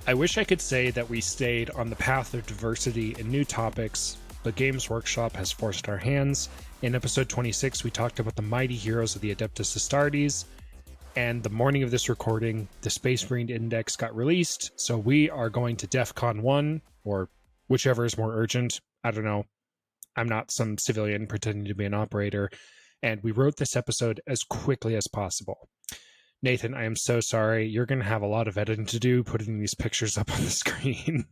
I wish I could say that we stayed on the path of diversity and new topics, but Games Workshop has forced our hands. In episode 26, we talked about the mighty heroes of the Adeptus Astartes, and the morning of this recording, the Space Marine Index got released, so we are going to DEF CON 1, or whichever is more urgent. I don't know. I'm not some civilian pretending to be an operator, and we wrote this episode as quickly as possible. Nathan, I am so sorry. You're going to have a lot of editing to do putting these pictures up on the screen.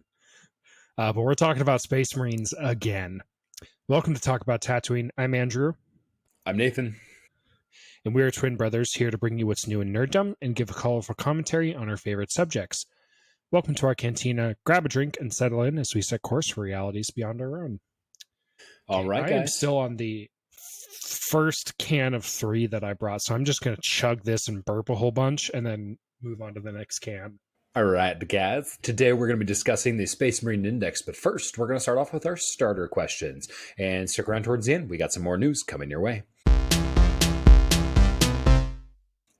But we're talking about Space Marines again. Welcome to Talk About Tatooine. I'm Andrew. I'm Nathan. And we are twin brothers here to bring you what's new in nerddom and give a colorful commentary on our favorite subjects. Welcome to our cantina. Grab a drink and settle in as we set course for realities beyond our own. All right, guys. I am still on the first can of 3 that I brought, so I'm just going to chug this and burp a whole bunch and then move on to the next can. All right, guys. Today we're going to be discussing the Space Marine Index, but first we're going to start off with our starter questions. And stick around towards the end. We got some more news coming your way.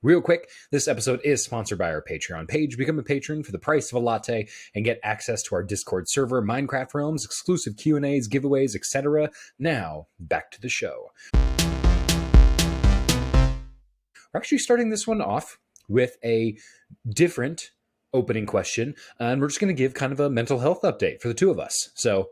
Real quick, this episode is sponsored by our Patreon page. Become a patron for the price of a latte and get access to our Discord server, Minecraft Realms, exclusive Q&As, giveaways, etc. Now, back to the show. We're actually starting this one off with a different opening question, and we're just going to give kind of a mental health update for the two of us. So,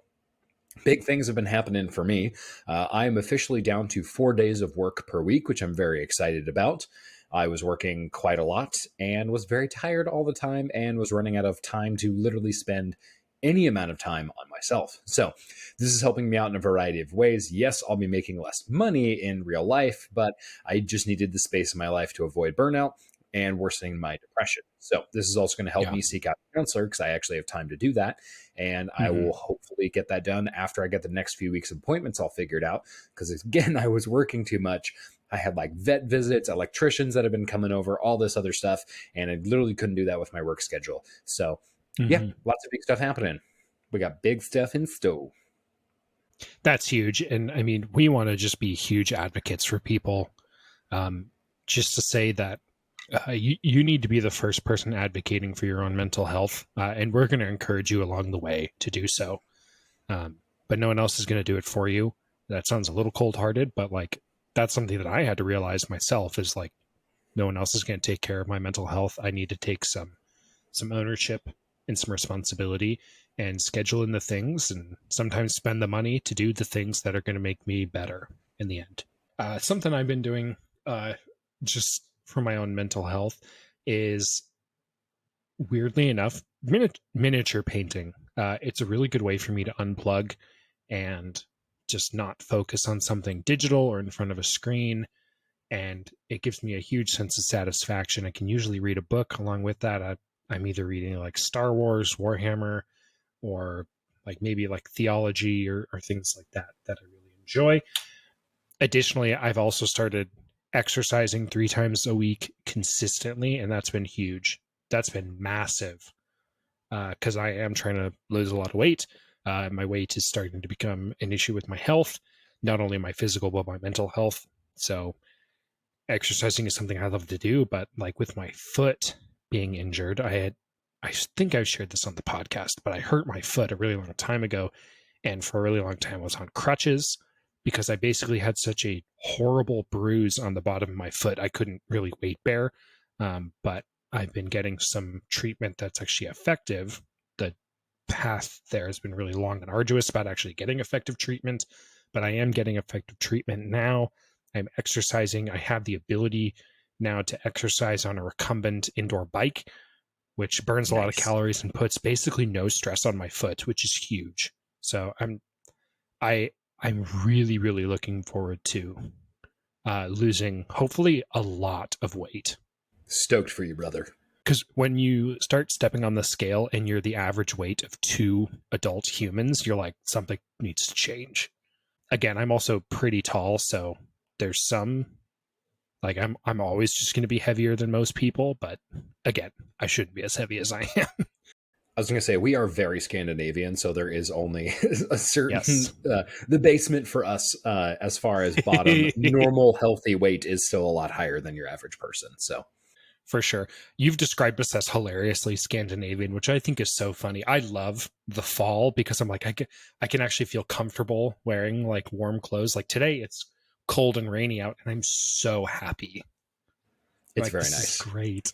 big things have been happening for me. I am officially down to 4 days of work per week, which I'm very excited about. I was working quite a lot and was very tired all the time and was running out of time to literally spend any amount of time on myself. So this is helping me out in a variety of ways. Yes, I'll be making less money in real life, but I just needed the space in my life to avoid burnout and worsening my depression. So this is also going to help me seek out a counselor because I actually have time to do that. And I will hopefully get that done after I get the next few weeks of appointments all figured out. Because again, I was working too much. I had like vet visits, electricians that have been coming over, all this other stuff. And I literally couldn't do that with my work schedule. So yeah, lots of big stuff happening. We got big stuff in store. That's huge. And I mean, we want to just be huge advocates for people. Just to say that you need to be the first person advocating for your own mental health. And we're going to encourage you along the way to do so. But no one else is going to do it for you. That sounds a little cold-hearted, but like that's something that I had to realize myself is like, no one else is going to take care of my mental health. I need to take some ownership and some responsibility and schedule in the things and sometimes spend the money to do the things that are going to make me better in the end. Something I've been doing just for my own mental health is, weirdly enough, miniature painting. It's a really good way for me to unplug and just not focus on something digital or in front of a screen. And it gives me a huge sense of satisfaction. I can usually read a book along with that. I'm either reading like Star Wars, Warhammer, or like maybe like theology or things like that I really enjoy. Additionally, I've also started exercising 3 times a week consistently, and that's been huge. That's been massive because I am trying to lose a lot of weight. My weight is starting to become an issue with my health, not only my physical, but my mental health. So exercising is something I love to do, but like with my foot being injured, I think I've shared this on the podcast, but I hurt my foot a really long time ago. And for a really long time, I was on crutches because I basically had such a horrible bruise on the bottom of my foot. I couldn't really weight bear. But I've been getting some treatment that's actually effective. The path there has been really long and arduous about actually getting effective treatment, but I am getting effective treatment now. I'm exercising. I have the ability now to exercise on a recumbent indoor bike, which burns a lot of calories and puts basically no stress on my foot, which is huge. So I'm really, really looking forward to losing, hopefully, a lot of weight. Stoked for you, brother. Because when you start stepping on the scale and you're the average weight of 2 adult humans, you're like, something needs to change. Again, I'm also pretty tall, so there's some, like, I'm always just going to be heavier than most people, but again, I shouldn't be as heavy as I am. I was going to say, we are very Scandinavian, so there is only a certain, the basement for us, as far as bottom, normal, healthy weight is still a lot higher than your average person. So, For sure. You've described us as hilariously Scandinavian, which I think is so funny. I love the fall because I'm like, I can actually feel comfortable wearing like warm clothes. Like today, it's cold and rainy out, and I'm so happy. It's Like, very this is nice. great.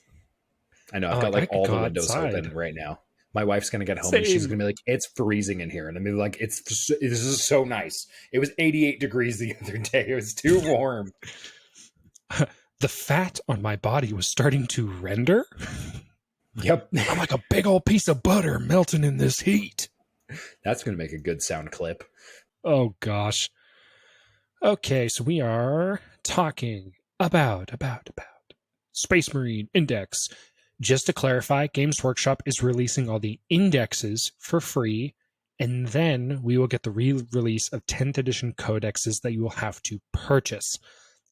I know. I've I'm got like, I like could all the go windows outside. open right now. My wife's going to get home and she's Same. going to be like, it's freezing in here. And I'm gonna be like, this is so nice. It was 88 degrees the other day. It was too warm. The fat on my body was starting to render. Yep. I'm like a big old piece of butter melting in this heat. That's going to make a good sound clip. Oh, gosh. Okay, so we are talking about Space Marine Index. Just to clarify, Games Workshop is releasing all the indexes for free, and then we will get the re-release of 10th edition codexes that you will have to purchase.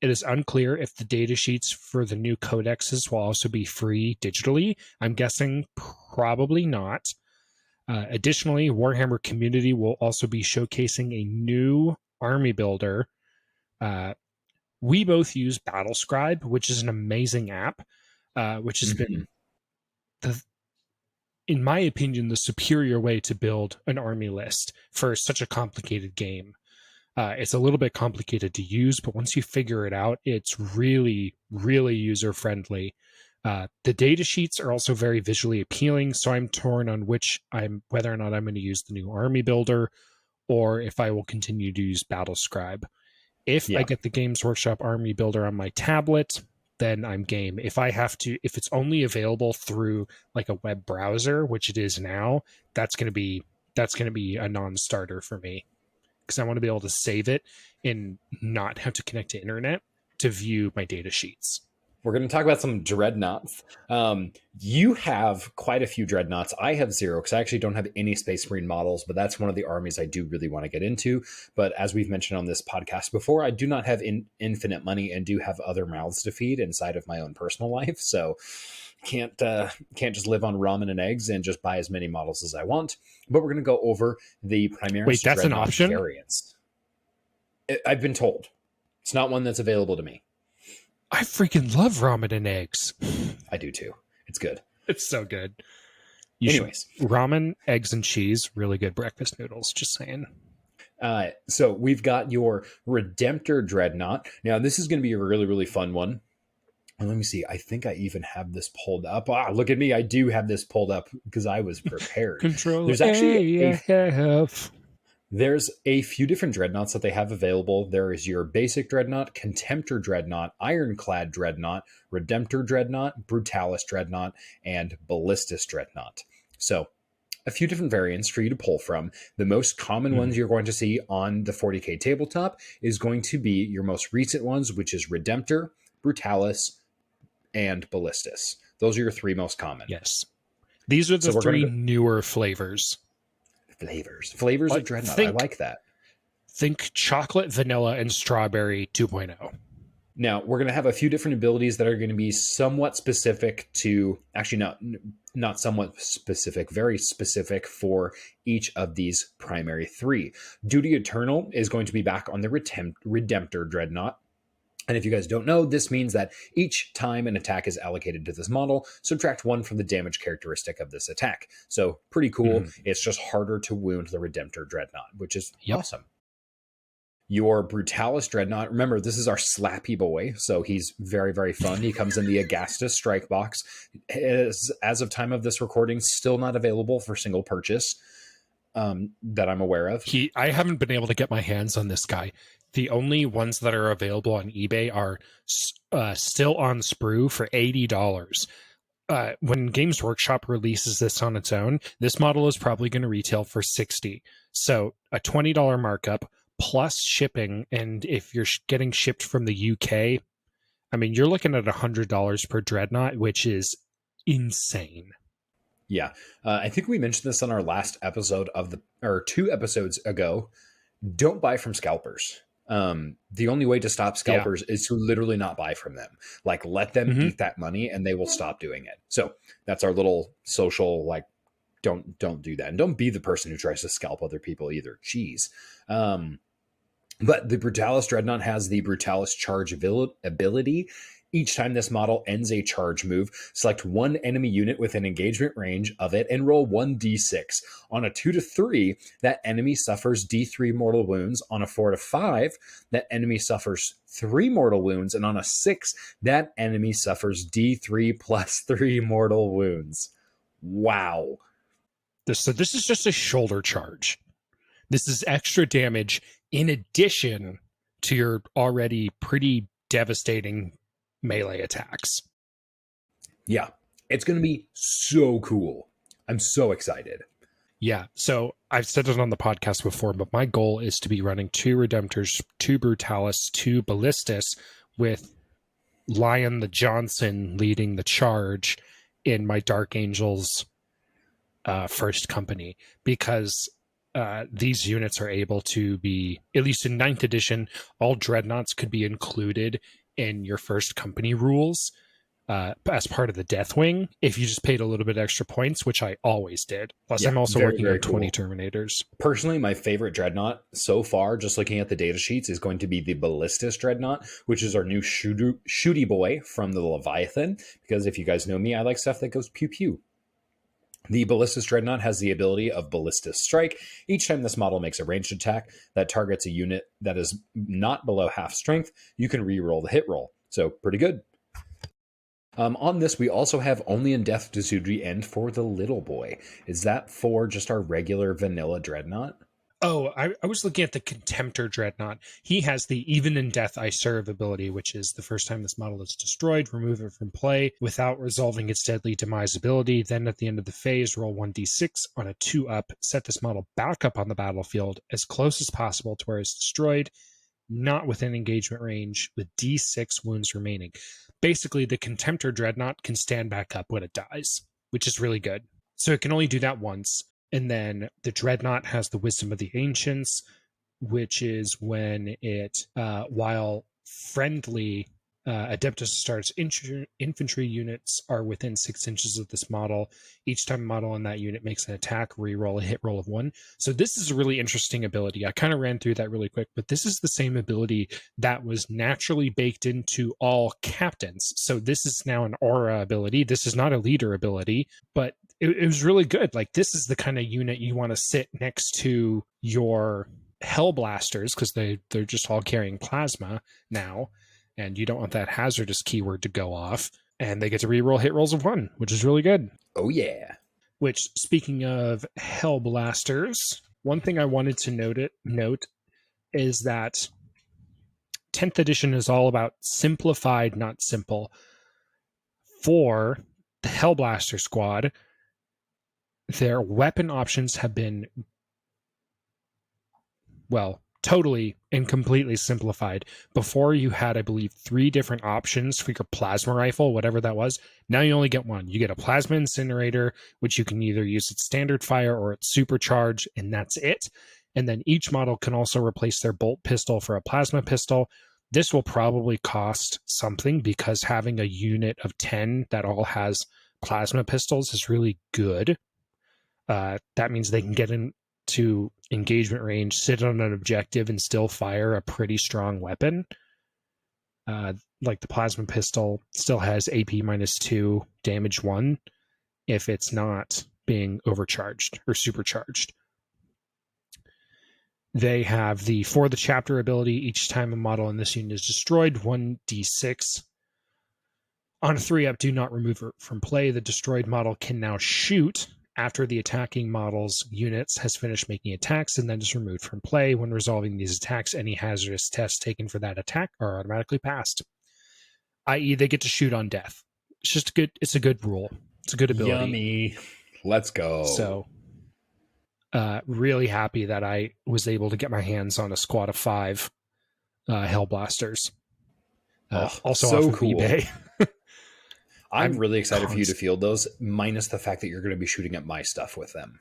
It is unclear if the datasheets for the new codexes will also be free digitally. I'm guessing probably not. Additionally, Warhammer Community will also be showcasing a new army builder. We both use Battlescribe, which is an amazing app, which has Mm-hmm. been, the, in my opinion, the superior way to build an army list for such a complicated game. It's a little bit complicated to use, but once you figure it out, it's really, really user friendly. The data sheets are also very visually appealing, so I'm torn on whether or not I'm going to use the new army builder or if I will continue to use Battlescribe. If I Yeah. get the Games Workshop Army Builder on my tablet, then I'm game. If it's only available through like a web browser, which it is now, that's gonna be a non-starter for me because I want to be able to save it and not have to connect to internet to view my data sheets. We're going to talk about some dreadnoughts. You have quite a few dreadnoughts. I have zero because I actually don't have any Space Marine models, but that's one of the armies I do really want to get into. But as we've mentioned on this podcast before, I do not have infinite money and do have other mouths to feed inside of my own personal life. So can't just live on ramen and eggs and just buy as many models as I want. But we're going to go over the Primaris Wait, that's an dreadnought option? variants. I've been told it's not one that's available to me. I freaking love ramen and eggs. I do too. It's good. It's so good. You Anyways, should ramen, eggs, and cheese. Really good breakfast noodles. Just saying. so we've got your Redemptor Dreadnought. Now, this is going to be a really, really fun one. And let me see. I think I even have this pulled up. Look at me. I do have this pulled up because I was prepared. Control There's actually AF. there's a few different dreadnoughts that they have available. There is your basic dreadnought, Contemptor Dreadnought, Ironclad Dreadnought, Redemptor Dreadnought, Brutalis Dreadnought, and Ballistus Dreadnought. So a few different variants for you to pull from. The most common ones you're going to see on the 40K tabletop is going to be your most recent ones, which is Redemptor, Brutalis, and Ballistus. Those are your three most common. Yes. These are the So we're going three to go newer flavors. flavors of Like, Dreadnought. I like that. Think chocolate, vanilla, and strawberry 2.0. Now, we're going to have a few different abilities that are going to be somewhat specific to, actually not somewhat specific, very specific for each of these primary three. Duty Eternal is going to be back on the Redemptor Dreadnought. And if you guys don't know, this means that each time an attack is allocated to this model, subtract 1 from the damage characteristic of this attack. So pretty cool. It's just harder to wound the Redemptor Dreadnought, which is awesome. Your Brutalis Dreadnought, remember, this is our slappy boy, so he's very, very fun. He comes in the Agastus strike box. As of time of this recording, still not available for single purchase that I'm aware of. I haven't been able to get my hands on this guy. The only ones that are available on eBay are still on sprue for $80. When Games Workshop releases this on its own, this model is probably going to retail for $60. So a $20 markup plus shipping, and if you're getting shipped from the UK, I mean, you're looking at $100 per dreadnought, which is insane. Yeah, I think we mentioned this on our last episode or 2 episodes ago. Don't buy from scalpers. The only way to stop scalpers is to literally not buy from them. Like, let them eat that money and they will stop doing it. So that's our little social, like, don't do that. And don't be the person who tries to scalp other people either. Jeez. But the Brutalis Dreadnought has the Brutalis Charge ability. Each time this model ends a charge move, select one enemy unit within engagement range of it and roll 1d6. On a 2 to 3, that enemy suffers d3 mortal wounds. On a 4 to 5, that enemy suffers 3 mortal wounds. And on a 6, that enemy suffers d3 plus 3 mortal wounds. Wow. So this is just a shoulder charge. This is extra damage in addition to your already pretty devastating melee attacks. Yeah, it's going to be so cool. I'm so excited. Yeah, so I've said it on the podcast before, but my goal is to be running 2 Redemptors, 2 Brutalis, 2 Ballistus, with Lion the Johnson leading the charge in my Dark Angels first company, because these units are able to be, at least in 9th edition, all dreadnoughts could be included in your first company rules as part of the Deathwing if you just paid a little bit extra points, which I always did. Plus, Yeah, I'm also very, working very on 20 cool. Terminators. Personally, my favorite dreadnought so far, just looking at the data sheets, is going to be the Ballistus dreadnought, which is our new shooty boy from the Leviathan. Because if you guys know me, I like stuff that goes pew pew. The Ballistus Dreadnought has the ability of Ballistus Strike. Each time this model makes a ranged attack that targets a unit that is not below half strength, you can re-roll the hit roll. So, pretty good. On this, we also have Only in Death does Duty End for the Little Boy. Is that for just our regular vanilla Dreadnought? Oh, I was looking at the Contemptor Dreadnought. He has the Even in Death I Serve ability, which is the first time this model is destroyed, remove it from play without resolving its deadly demise ability. Then at the end of the phase, roll 1d6 on a 2-up, set this model back up on the battlefield as close as possible to where it's destroyed, not within engagement range, with d6 wounds remaining. Basically, the Contemptor Dreadnought can stand back up when it dies, which is really good. So it can only do that once. And then the Dreadnought has the Wisdom of the Ancients, which is when it, while friendly Adeptus Astartes infantry units are within 6 inches of this model, each time a model on that unit makes an attack, reroll a hit roll of 1. So this is a really interesting ability. I kind of ran through that really quick, but this is the same ability that was naturally baked into all captains. So this is now an aura ability. This is not a leader ability, but it was really good. Like, this is the kind of unit you want to sit next to your Hellblasters, because they're just all carrying plasma now, and you don't want that hazardous keyword to go off, and they get to reroll hit rolls of 1, which is really good. Oh, yeah. Which, speaking of Hellblasters, one thing I wanted to note is that 10th edition is all about simplified, not simple. For the Hellblaster squad, their weapon options have been, well, totally and completely simplified. Before, you had, I believe, 3 different options for your plasma rifle, whatever that was. Now you only get one. You get a plasma incinerator, which you can either use at standard fire or at supercharge, and that's it. And then each model can also replace their bolt pistol for a plasma pistol. This will probably cost something, because having a unit of 10 that all has plasma pistols is really good. That means they can get into engagement range, sit on an objective, and still fire a pretty strong weapon. Like the plasma pistol still has AP -2, damage 1, if it's not being overcharged or supercharged. They have the For the Chapter ability. Each time a model in this unit is destroyed, 1d6. On a 3-up, do not remove it from play. The destroyed model can now shoot after the attacking model's units has finished making attacks, and then is removed from play. When resolving these attacks, any hazardous tests taken for that attack are automatically passed, i.e. they get to shoot on death. It's just good. It's a good rule. It's a good ability. Yummy. Let's go. So really happy that I was able to get my hands on a squad of 5 Hellblasters. Also so off of cool. eBay. I'm really excited for you to field those, minus the fact that you're going to be shooting at my stuff with them.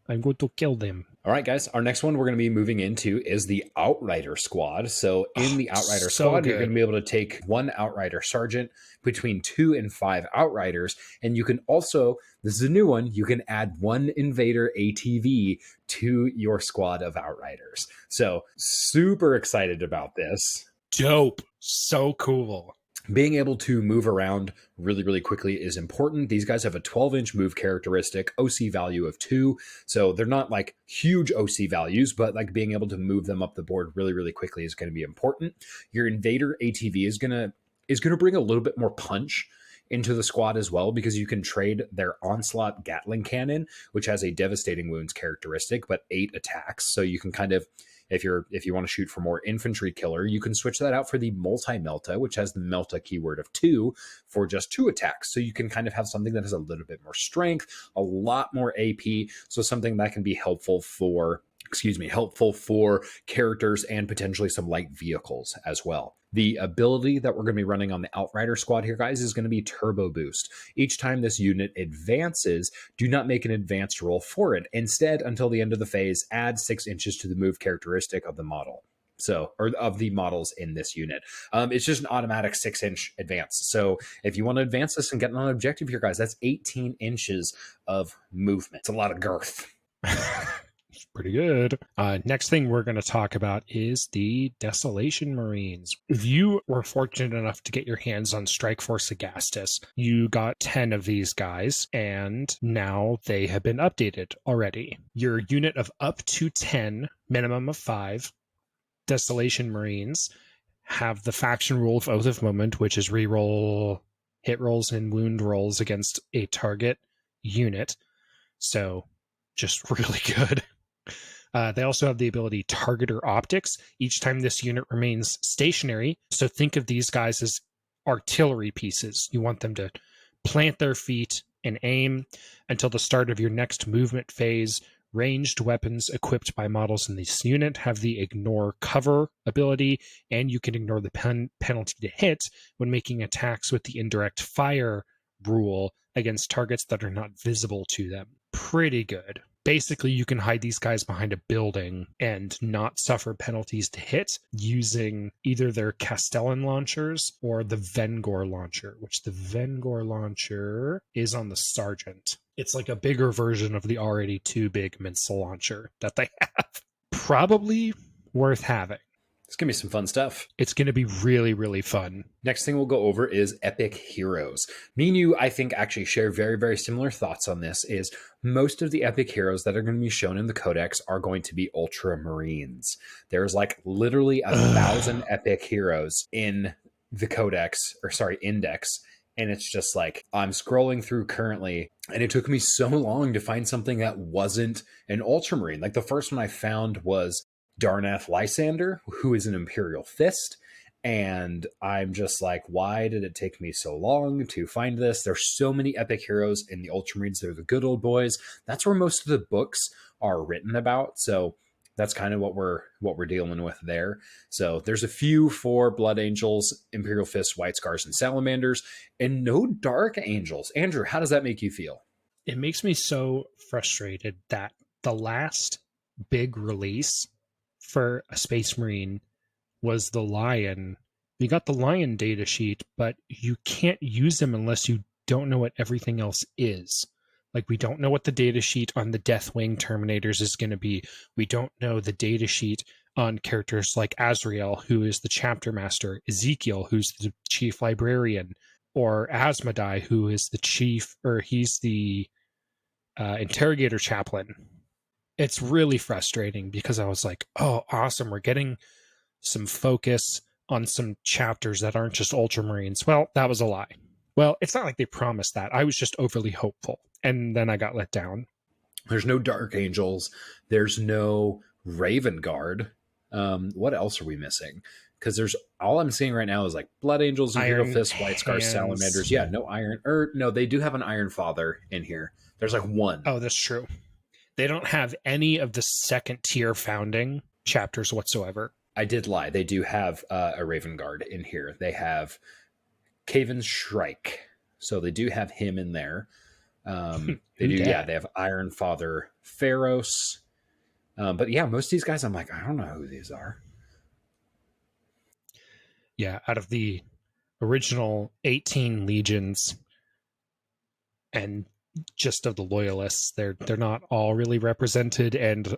I'm going to kill them. All right, guys. Our next one we're going to be moving into is the Outrider Squad. So in the Outrider Squad, you're going to be able to take 1 Outrider Sergeant, between 2 and 5 Outriders. And you can also, this is a new one, you can add 1 Invader ATV to your squad of Outriders. So super excited about this. Dope. So cool. Being able to move around really, really quickly is important. These guys have a 12-inch move characteristic, OC value of 2. So they're not like huge OC values, but like being able to move them up the board really, really quickly is going to be important. Your Invader ATV is gonna bring a little bit more punch into the squad as well, because you can trade their Onslaught Gatling Cannon, which has a devastating wounds characteristic, but 8 attacks. So you can kind of, if you want to shoot for more infantry killer, you can switch that out for the multi-melta, which has the melta keyword of 2 for just 2 attacks. So you can kind of have something that has a little bit more strength, a lot more AP, so something that can be helpful for characters and potentially some light vehicles as well. The ability that we're going to be running on the Outrider squad here, guys, is going to be Turbo Boost. Each time this unit advances, do not make an advanced roll for it. Instead, until the end of the phase, add 6 inches to the move characteristic of the model. Or of the models in this unit. It's just an automatic 6-inch advance. So if you want to advance this and get on an objective here, guys, that's 18 inches of movement. It's a lot of girth. It's pretty good. Next thing we're going to talk about is the Desolation Marines. If you were fortunate enough to get your hands on Strike Force Agastus, you got 10 of these guys, and now they have been updated already. Your unit of up to 10, minimum of 5, Desolation Marines have the faction rule of Oath of Moment, which is reroll hit rolls and wound rolls against a target unit. So just really good. They also have the ability Targeter Optics each time this unit remains stationary. So think of these guys as artillery pieces. You want them to plant their feet and aim until the start of your next movement phase. Ranged weapons equipped by models in this unit have the Ignore Cover ability, and you can ignore the penalty to hit when making attacks with the Indirect Fire rule against targets that are not visible to them. Pretty good. Basically, you can hide these guys behind a building and not suffer penalties to hit using either their Castellan launchers or the Vengor launcher, which the Vengor launcher is on the Sergeant. It's like a bigger version of the already too big missile launcher that they have. Probably worth having. It's going to be some fun stuff. It's going to be really, really fun. Next thing we'll go over is epic heroes. Me and you, I think, actually share very, very similar thoughts on this. Is most of the epic heroes that are going to be shown in the Codex are going to be Ultramarines. There's like literally 1,000 epic heroes in the Index. And it's just like, I'm scrolling through currently, and it took me so long to find something that wasn't an Ultramarine. Like the first one I found was Darnath Lysander, who is an Imperial Fist. And I'm just like, why did it take me so long to find this? There's so many epic heroes in the Ultramarines. They're the good old boys. That's where most of the books are written about. So that's kind of what we're dealing with there. So there's a few for Blood Angels, Imperial Fists, White Scars, and Salamanders, and no Dark Angels. Andrew, how does that make you feel? It makes me so frustrated that the last big release for a Space Marine was the Lion. You got the Lion data sheet, but you can't use them unless you don't know what everything else is. Like, we don't know what the data sheet on the Deathwing Terminators is going to be. We don't know the data sheet on characters like Azrael, who is the chapter master, Ezekiel, who's the chief librarian, or Asmodai, who is the chief, or he's the interrogator chaplain. It's really frustrating because I was like, oh, awesome, we're getting some focus on some chapters that aren't just Ultramarines. Well, that was a lie. Well, it's not like they promised that. I was just overly hopeful, and then I got let down. There's no Dark Angels. There's no Raven Guard. What else are we missing? Because there's all I'm seeing right now is like Blood Angels, Imperial Fists, White Scars, Salamanders. Yeah, no Iron. No, they do have an Iron Father in here. There's like one. Oh, that's true. They don't have any of the second tier founding chapters whatsoever. I did lie. They do have a Raven Guard in here. They have Kaven's Shrike. So they do have him in there. They do, yeah. They have Iron Father Pharos. But yeah, most of these guys, I'm like, I don't know who these are. Yeah, out of the original 18 legions and just of the loyalists, they're not all really represented, and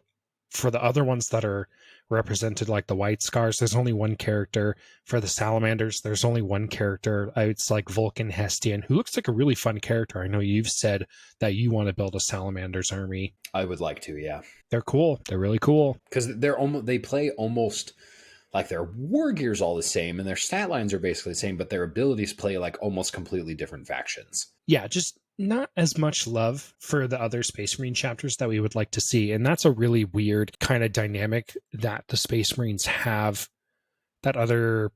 For the other ones that are represented, like the White Scars, there's only one character. For the Salamanders, there's only one character. It's like Vulcan Hestian, who looks like a really fun character. I know you've said that you want to build a Salamanders army. I would like to, yeah. They're cool. They're really cool. Because they play almost like their war gear's all the same, and their stat lines are basically the same, but their abilities play like almost completely different factions. Yeah, just not as much love for the other Space Marine chapters that we would like to see. And that's a really weird kind of dynamic that the Space Marines have that other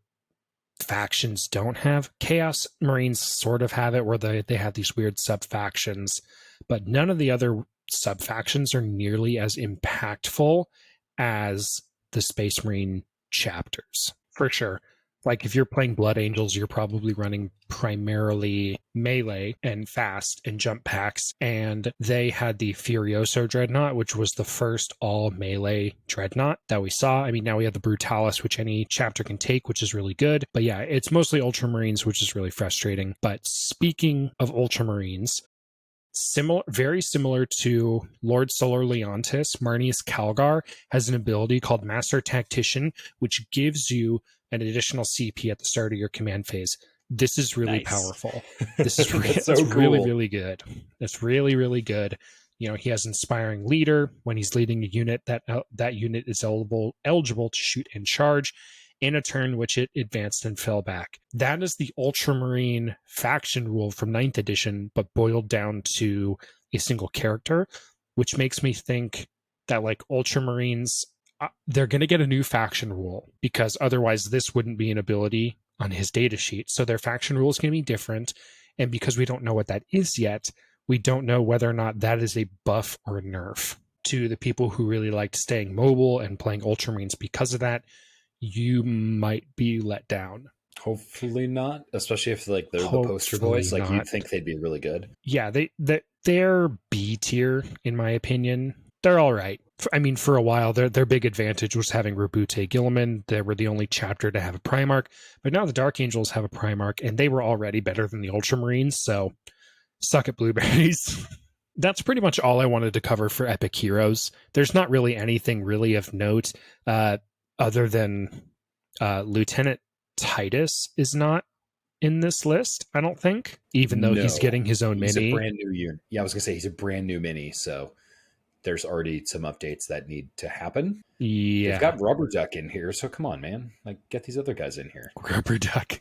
factions don't have. Chaos Marines sort of have it where they have these weird sub factions, but none of the other sub factions are nearly as impactful as the Space Marine chapters, for sure. Like if you're playing Blood Angels, you're probably running primarily melee and fast and jump packs. And they had the Furioso Dreadnought, which was the first all melee Dreadnought that we saw. I mean, now we have the Brutalis, which any chapter can take, which is really good. But yeah, it's mostly Ultramarines, which is really frustrating. But speaking of Ultramarines, very similar to Lord Solar Leontis, Marnius Calgar has an ability called Master Tactician, which gives you an additional CP at the start of your command phase. This is really powerful. This is so cool. really, really good. It's really, really good. You know, he has Inspiring Leader. When he's leading a unit, that unit is eligible to shoot and charge in a turn which it advanced and fell back. That is the Ultramarine faction rule from 9th edition, but boiled down to a single character, which makes me think that like Ultramarines, they're going to get a new faction rule, because otherwise this wouldn't be an ability on his data sheet. So their faction rule is going to be different. And because we don't know what that is yet, we don't know whether or not that is a buff or a nerf. To the people who really liked staying mobile and playing Ultramarines because of that, you might be let down. Hopefully not, especially if like they're the poster boys. Like you'd think they'd be really good. Yeah, they're B tier in my opinion. They're all right. I mean, for a while, their big advantage was having Rabute Gilliman. They were the only chapter to have a Primarch, but now the Dark Angels have a Primarch, and they were already better than the Ultramarines. So, suck at blueberries. That's pretty much all I wanted to cover for Epic Heroes. There's not really anything really of note. Other than Lieutenant Titus is not in this list, I don't think, even though he's getting his own mini. He's a brand new year. Yeah, I was going to say he's a brand new mini, so there's already some updates that need to happen. Yeah. They've got Rubber Duck in here, so come on, man. Like, get these other guys in here. Rubber Duck,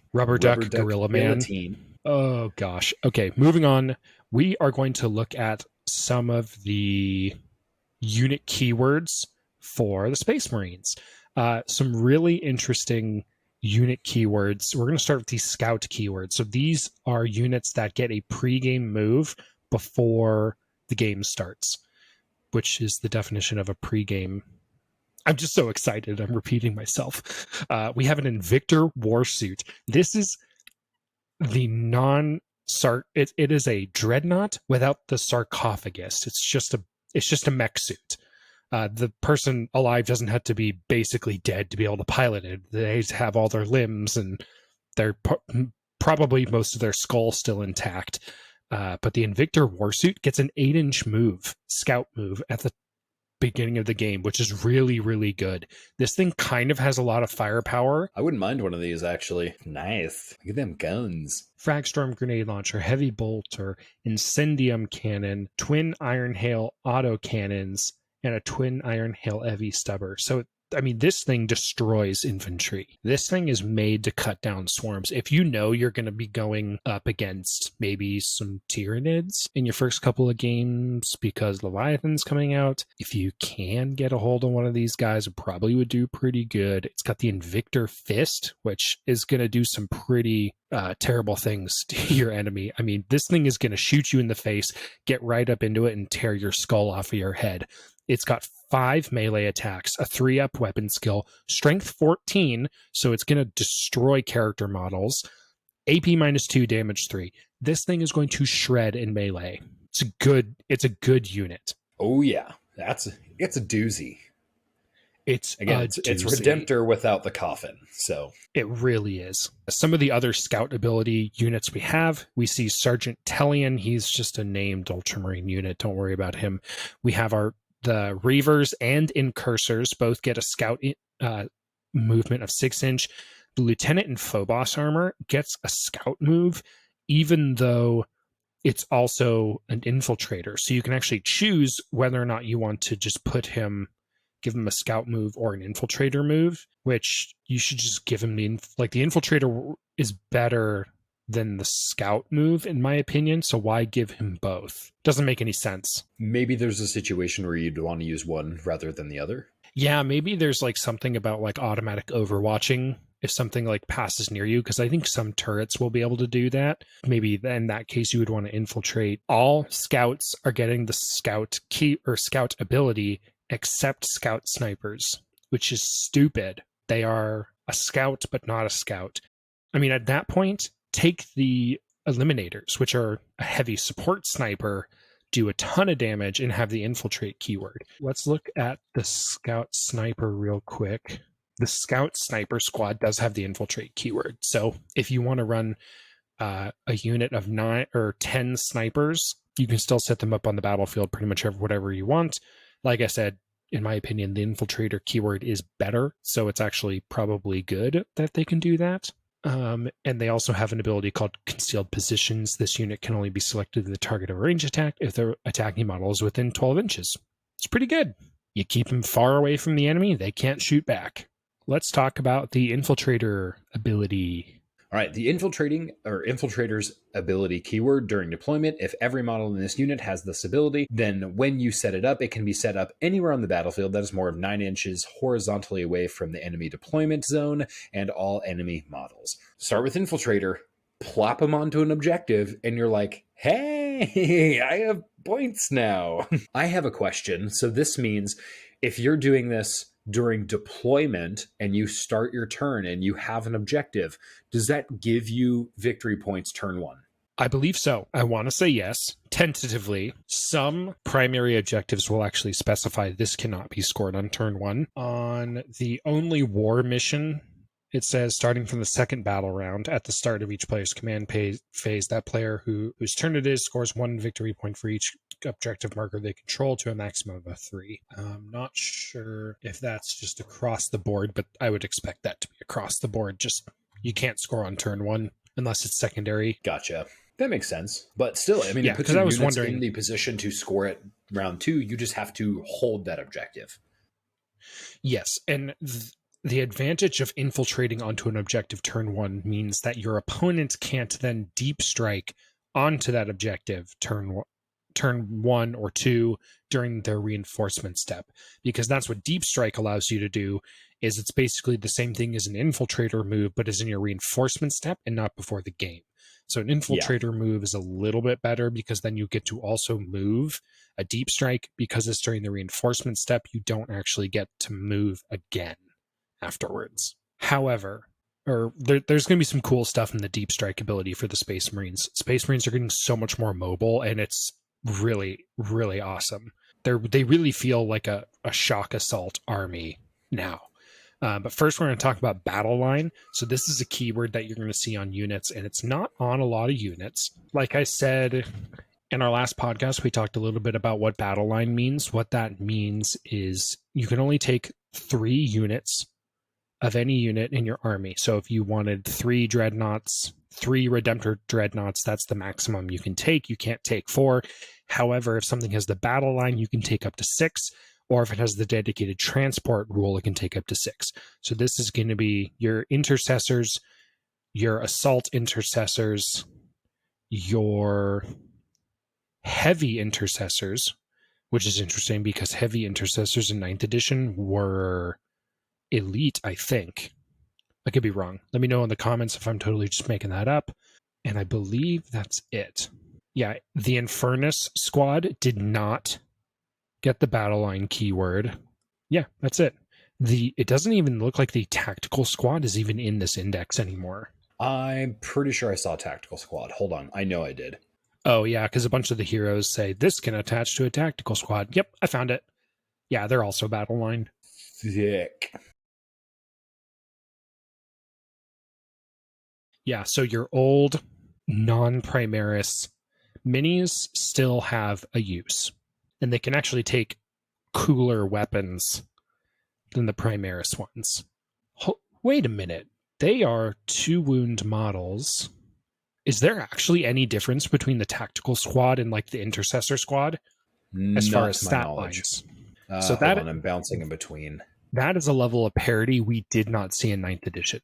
Gorilla Man. Guillotine. Oh, gosh. Okay, moving on. We are going to look at some of the unit keywords for the Space Marines. Some really interesting unit keywords. We're going to start with these scout keywords. So these are units that get a pre-game move before the game starts, which is the definition of a pre-game. I'm just so excited. I'm repeating myself. We have an Invictor Warsuit. This is the it is a dreadnought without the sarcophagus. It's just a mech suit. The person alive doesn't have to be basically dead to be able to pilot it. They have all their limbs and they're probably most of their skull still intact. But the Invictor Warsuit gets an 8-inch scout move at the beginning of the game, which is really, really good. This thing kind of has a lot of firepower. I wouldn't mind one of these, actually. Nice. Look at them guns. Fragstorm grenade launcher, heavy bolter, incendium cannon, twin iron hail auto cannons, and a twin iron hail heavy stubber. So, I mean, this thing destroys infantry. This thing is made to cut down swarms. If you know you're going to be going up against maybe some Tyranids in your first couple of games because Leviathan's coming out, if you can get a hold of one of these guys, it probably would do pretty good. It's got the Invictor Fist, which is going to do some pretty terrible things to your enemy. I mean, this thing is going to shoot you in the face, get right up into it, and tear your skull off of your head. It's got 5 melee attacks, a 3-up weapon skill, strength 14, so it's going to destroy character models, AP -2, damage 3. This thing is going to shred in melee. It's a good unit. Oh yeah, it's a doozy. It's Redemptor without the coffin, so it really is. Some of the other scout ability units we see Sergeant Tellian. He's just a named Ultramarine unit. Don't worry about him. We have our The Reavers and Incursors both get a scout movement of 6-inch. The Lieutenant in Phobos armor gets a scout move, even though it's also an infiltrator. So you can actually choose whether or not you want to just give him a scout move or an infiltrator move, which you should just give him the infiltrator is better than the scout move, in my opinion. So why give him both? Doesn't make any sense. Maybe there's a situation where you'd want to use one rather than the other. Yeah, maybe there's like something about like automatic overwatching if something like passes near you, because I think some turrets will be able to do that. Maybe in that case you would want to infiltrate. All scouts are getting the scout key or scout ability except scout snipers, which is stupid. They are a scout but not a scout. I mean, at that point, take the eliminators, which are a heavy support sniper, do a ton of damage, and have the infiltrate keyword. Let's look at the scout sniper real quick. The scout sniper squad does have the infiltrate keyword. So if you want to run a unit of 9 or 10 snipers, you can still set them up on the battlefield pretty much whatever you want. Like I said, in my opinion, the infiltrator keyword is better. So it's actually probably good that they can do that. And they also have an ability called Concealed Positions. This unit can only be selected to the target of a range attack if their attacking model is within 12 inches. It's pretty good. You keep them far away from the enemy, they can't shoot back. Let's talk about the Infiltrator ability. All right, the infiltrator's ability keyword during deployment. If every model in this unit has this ability, then when you set it up, it can be set up anywhere on the battlefield that is more of 9 inches horizontally away from the enemy deployment zone and all enemy models. Start with infiltrator, plop them onto an objective, and you're like, hey, I have points now. I have a question. So this means if you're doing this during deployment and you start your turn and you have an objective, does that give you victory points turn 1? I believe so. I want to say yes. Tentatively, some primary objectives will actually specify this cannot be scored on turn 1. On the only war mission, it says starting from the second battle round, at the start of each player's command phase, that player whose turn it is scores 1 victory point for each objective marker they control to a maximum of 3. I'm not sure if that's just across the board, but I would expect that to be across the board. Just you can't score on turn 1 unless it's secondary. Gotcha. That makes sense. But still, I mean, yeah, it puts your I was units wondering, in the position to score it round 2. You just have to hold that objective. Yes, and the advantage of infiltrating onto an objective turn 1 means that your opponent can't then deep strike onto that objective turn 1 or 2 during their reinforcement step, because that's what deep strike allows you to do. Is it's basically the same thing as an infiltrator move, but is in your reinforcement step and not before the game. So an infiltrator move is a little bit better because then you get to also move. A deep strike, because it's during the reinforcement step, you don't actually get to move again afterwards. However, there's going to be some cool stuff in the deep strike ability for the Space Marines. Space Marines are getting so much more mobile, and it's really, really awesome. They really feel like a shock assault army now. But first, we're going to talk about battle line. So this is a keyword that you're going to see on units, and it's not on a lot of units. Like I said in our last podcast, we talked a little bit about what battle line means. What that means is you can only take 3 units of any unit in your army. So if you wanted 3 dreadnoughts, 3 Redemptor dreadnoughts, that's the maximum you can take. You can't take 4. However, if something has the battle line, you can take up to 6. Or if it has the dedicated transport rule, it can take up to 6. So this is going to be your intercessors, your assault intercessors, your heavy intercessors, which is interesting because heavy intercessors in 9th edition were elite, I think. I could be wrong. Let me know in the comments if I'm totally just making that up. And I believe that's it. Yeah, the Infernus squad did not get the battle line keyword. Yeah, that's it. It doesn't even look like the tactical squad is even in this index anymore. I'm pretty sure I saw Tactical Squad. Hold on. I know I did. Oh, yeah, because a bunch of the heroes say this can attach to a tactical squad. Yep, I found it. Yeah, they're also battle line. Thick. Yeah, so your old non-Primaris minis still have a use. And they can actually take cooler weapons than the Primaris ones. Wait a minute. They are 2 wound models. Is there actually any difference between the tactical squad and like the intercessor squad as far Not as to my stat knowledge. lines? So Hold on, I'm bouncing in between. that is a level of parity we did not see in 9th edition.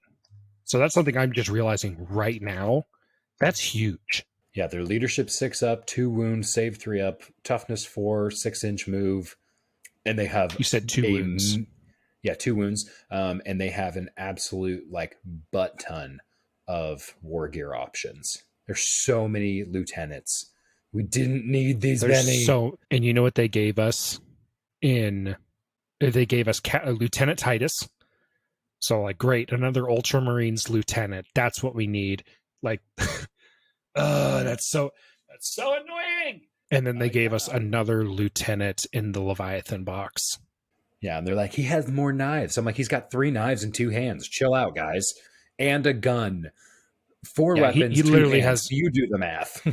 So that's something I'm just realizing right now. That's huge. Yeah, their leadership 6 up, 2 wounds, save 3 up, toughness 4, 6-inch move, and they have You said 2 wounds. 2 wounds, and they have an absolute like butt ton of war gear options. There's so many lieutenants. We didn't need these many. And you know what they gave us they gave us Lieutenant Titus. So like, great, another Ultramarines lieutenant. That's what we need. Like, that's so annoying. And then they gave us another lieutenant in the Leviathan box. Yeah, and they're like, he has more knives. I'm like, he's got 3 knives in 2 hands. Chill out, guys. And a gun. 4 weapons. He literally has. You do the math.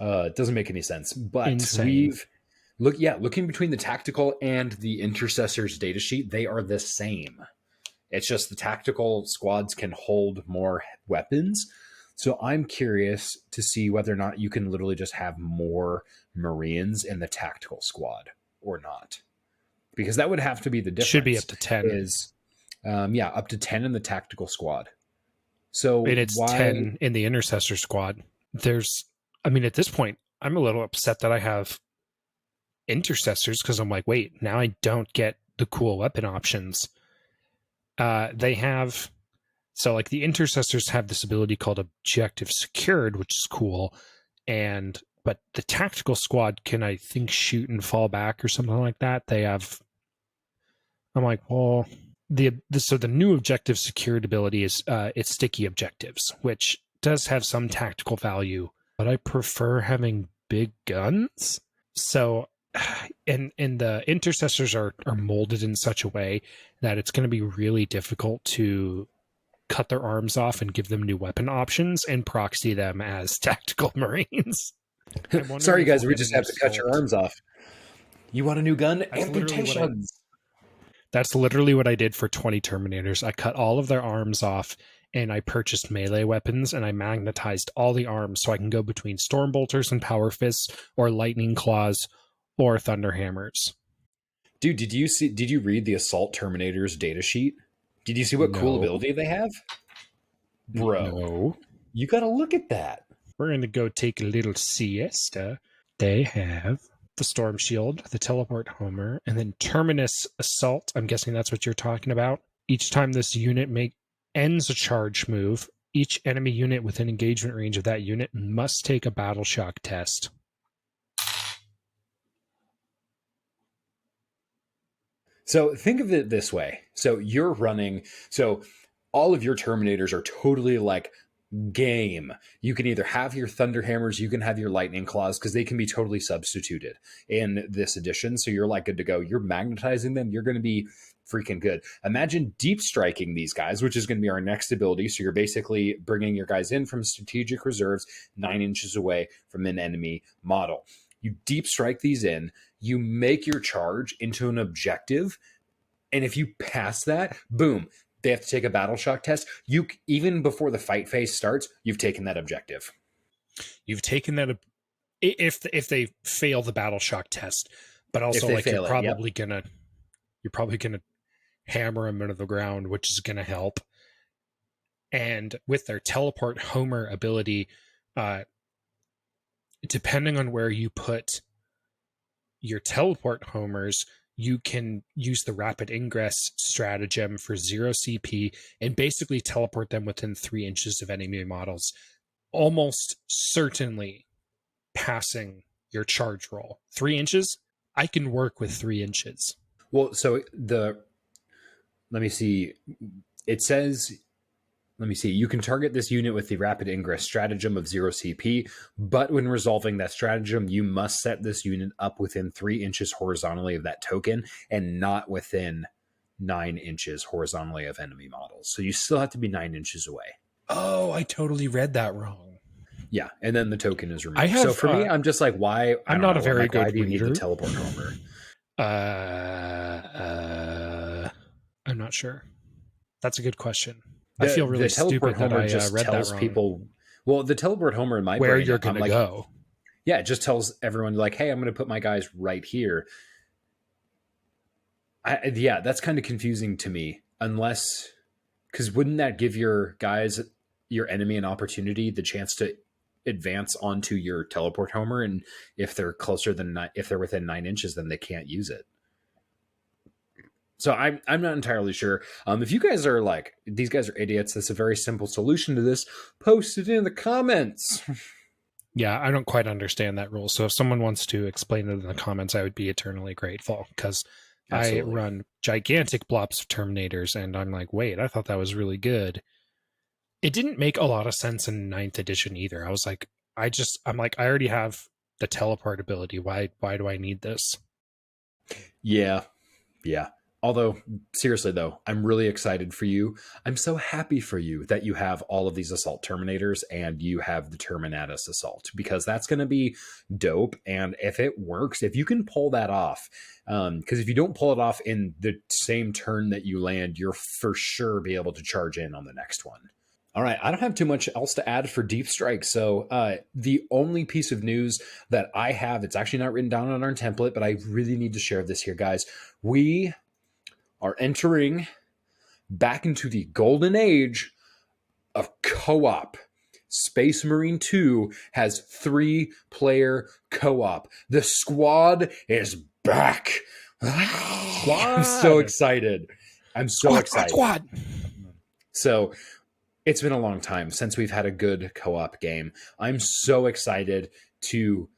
It doesn't make any sense. But insane. looking between the tactical and the intercessor's datasheet, they are the same. It's just the tactical squads can hold more weapons. So I'm curious to see whether or not you can literally just have more Marines in the tactical squad or not. Because that would have to be the difference. Should be up to 10. Up to 10 in the tactical squad. So and it's 10 in the intercessor squad. At this point, I'm a little upset that I have intercessors because I'm like, wait, now I don't get the cool weapon options. They have, so like the intercessors have this ability called objective secured, which is cool. But the tactical squad can, I think, shoot and fall back or something like that. I'm like, well, so the new objective secured ability is it's sticky objectives, which does have some tactical value, but I prefer having big guns. So, and the intercessors are molded in such a way that it's going to be really difficult to cut their arms off and give them new weapon options and proxy them as tactical Marines. Sorry, guys, we just have to cut your arms off. You want a new gun? Amputations. That's literally what I did for 20 Terminators. I cut all of their arms off and I purchased melee weapons and I magnetized all the arms so I can go between Stormbolters and Power Fists or Lightning Claws or Thunder Hammers. Dude, did you read the Assault Terminators datasheet? Did you see what cool ability they have? Bro. No. You gotta look at that. We're going to go take a little siesta. They have the Storm Shield, the Teleport Homer, and then Terminus Assault. I'm guessing that's what you're talking about. Each time this unit ends a charge move, each enemy unit within engagement range of that unit must take a battle shock test. So think of it this way. So all of your Terminators are totally like game. You can either have your Thunder Hammers, you can have your Lightning Claws, because they can be totally substituted in this edition. So you're like good to go. You're magnetizing them, you're going to be freaking good. Imagine deep striking these guys, which is going to be our next ability. So you're basically bringing your guys in from strategic reserves 9 inches away from an enemy model. You deep strike these in, you make your charge into an objective, and if you pass that, boom, they have to take a battle shock test. You, even before the fight phase starts, you've taken that objective. You've taken that if they fail the battle shock test, but also like you're probably gonna hammer them into the ground, which is gonna help. And with their Teleport Homer ability, depending on where you put your Teleport Homers, you can use the rapid ingress stratagem for 0 CP and basically teleport them within 3 inches of enemy models, almost certainly passing your charge roll. 3 inches? I can work with 3 inches. Well, so let me see. It says, you can target this unit with the rapid ingress stratagem of 0 CP, but when resolving that stratagem, you must set this unit up within 3 inches horizontally of that token and not within 9 inches horizontally of enemy models. So you still have to be 9 inches away. Oh, I totally read that wrong. Yeah, and then the token is removed. So for me, I'm just like, why? I'm not a very good reader. Do you need the Teleport Homer? I'm not sure. That's a good question. I feel The really teleport stupid that homer I just read that tells wrong. people. Well, the teleport homer in my Where brain, you're I'm gonna like, go? yeah, it just tells everyone like, hey, I'm going to put my guys right here. Yeah, that's kind of confusing to me. Unless, because wouldn't that give your guys, your enemy, an opportunity, the chance to advance onto your teleport homer, and if they're closer than if they're within 9 inches, then they can't use it. So I'm not entirely sure. If you guys are like these guys are idiots, that's a very simple solution to this. Post it in the comments. Yeah, I don't quite understand that rule. So if someone wants to explain it in the comments, I would be eternally grateful because I Absolutely. run gigantic blobs of Terminators and I'm like, wait, I thought that was really good. It didn't make a lot of sense in ninth edition either. I was like, I'm like, I already have the teleport ability. Why do I need this? Yeah, yeah. Although, seriously though, I'm really excited for you. I'm so happy for you that you have all of these assault terminators and you have the Terminatus assault, because that's going to be dope. And if it works, if you can pull that off, because if you don't pull it off in the same turn that you land, you're for sure be able to charge in on the next one. All right, I don't have too much else to add for Deep Strike. So the only piece of news that I have, it's actually not written down on our template, but I really need to share this here, guys. We are entering back into the golden age of co-op. Space Marine 2 has 3-player co-op. The squad is back. I'm so Squad! excited. I'm so Squad, squad, excited. squad! So it's been a long time since we've had a good co-op game. I'm so excited to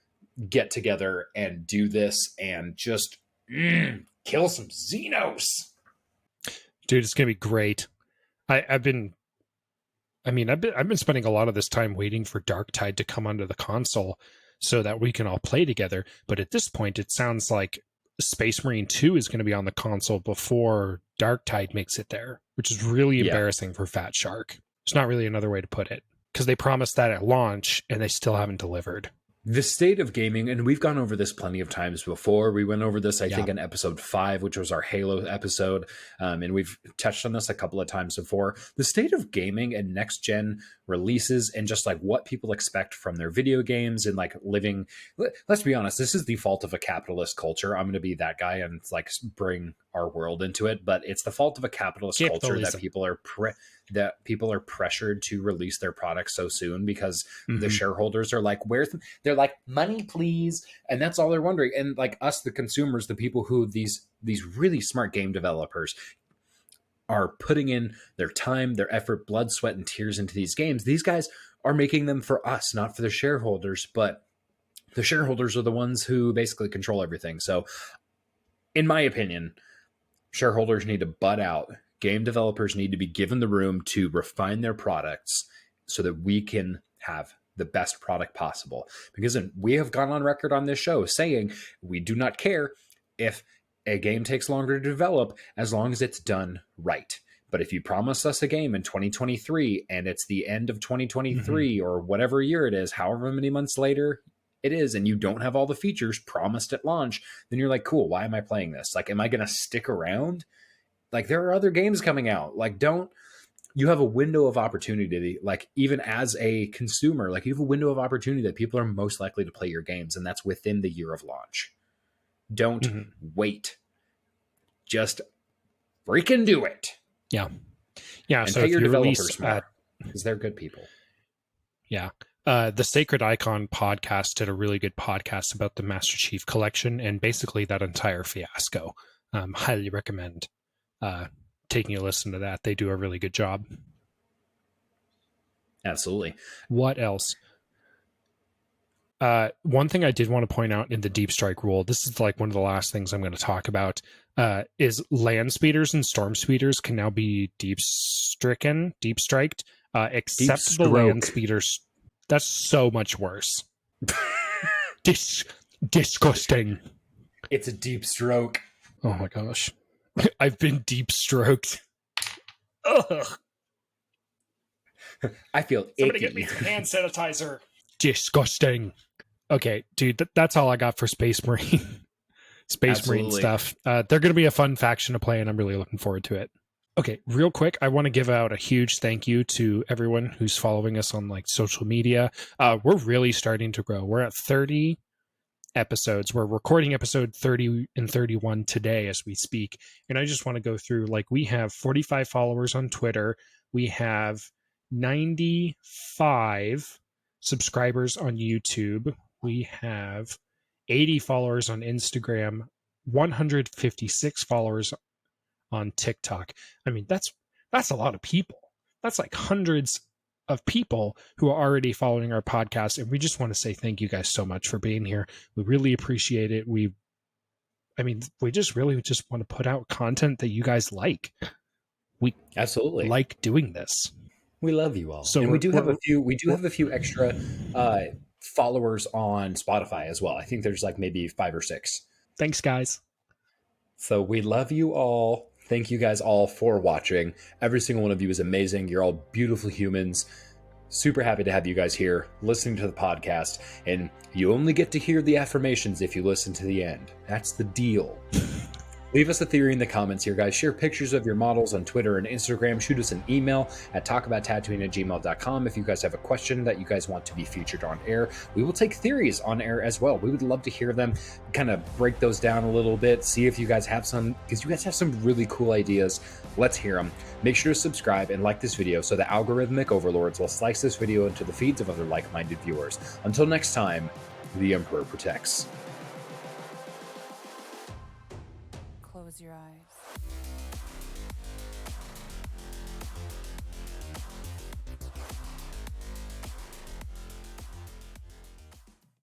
get together and do this and just kill some Xenos. Dude, it's gonna be great. I've been I've been spending a lot of this time waiting for Darktide to come onto the console so that we can all play together. But at this point, it sounds like Space Marine 2 is going to be on the console before Darktide makes it there, which is really Yeah. embarrassing for Fat Shark. There's not really another way to put it because they promised that at launch and they still haven't delivered. The state of gaming, and we've gone over this plenty of times before. We went over this, I think, Yeah. in episode 5, which was our Halo episode, and we've touched on this a couple of times before. The state of gaming and next gen releases, and just like what people expect from their video games, and like living. Let's be honest, this is the fault of a capitalist culture. I'm going to be that guy and like bring our world into it, but it's the fault of a capitalist culture that people are pressured to release their products so soon because the shareholders are like, they're like, money please, and that's all they're wondering. And like us, the consumers, the people who these really smart game developers are putting in their time, their effort, blood, sweat, and tears into these games. These guys are making them for us, not for the shareholders, but the shareholders are the ones who basically control everything. So in my opinion, shareholders need to butt out. Game developers need to be given the room to refine their products so that we can have the best product possible. Because we have gone on record on this show saying we do not care if a game takes longer to develop as long as it's done right. But if you promise us a game in 2023 and it's the end of 2023 or whatever year it is, however many months later it is, and you don't have all the features promised at launch, then you're like, cool, why am I playing this? Like, am I going to stick around? Like, there are other games coming out. Like, you have a window of opportunity, like even as a consumer, like you have a window of opportunity that people are most likely to play your games, and that's within the year of launch. Don't wait. Just freaking do it. Yeah. And So pay if your you developers release more because they're good people. Yeah. The Sacred Icon podcast did a really good podcast about the Master Chief Collection and basically that entire fiasco. Highly recommend taking a listen to that. They do a really good job. Absolutely. What else? One thing I did want to point out in the Deep Strike rule, this is like one of the last things I'm going to talk about, is land speeders and storm speeders can now be deep striked, except Deep the land stroke. speeders. That's so much worse. Disgusting. It's a deep stroke. Oh my gosh. I've been deep stroked. Ugh. I feel Somebody icky. get me some hand sanitizer. Disgusting. Okay, dude, that's all I got for Space Marine. Space Marine Absolutely. stuff. They're going to be a fun faction to play, and I'm really looking forward to it. Okay, real quick, I want to give out a huge thank you to everyone who's following us on like social media. We're really starting to grow. We're at 30 episodes. We're recording episode 30 and 31 today as we speak. And I just want to go through, like, we have 45 followers on Twitter. We have 95 subscribers on YouTube. We have 80 followers on Instagram, 156 followers on TikTok. I mean, that's a lot of people. That's like hundreds of people who are already following our podcast, and we just want to say thank you guys so much for being here. We really appreciate it. We just really just want to put out content that you guys like. We Absolutely. like doing this. We love you all. So And we do have a few we're extra followers on Spotify as well. I think there's like maybe 5 or 6. thanks, guys. So we love you all. Thank you guys all for watching. Every single one of you is amazing. You're all beautiful humans. Super happy to have you guys here listening to the podcast. And you only get to hear the affirmations if you listen to the end. That's the deal. Leave us a theory in the comments here, guys. Share pictures of your models on Twitter and Instagram. Shoot us an email at talkabouttatooine@gmail.com if you guys have a question that you guys want to be featured on air. We will take theories on air as well. We would love to hear them, kind of break those down a little bit, see if you guys have some, because you guys have some really cool ideas. Let's hear them. Make sure to subscribe and like this video so the algorithmic overlords will slice this video into the feeds of other like-minded viewers. Until next time, the Emperor protects. Close your eyes.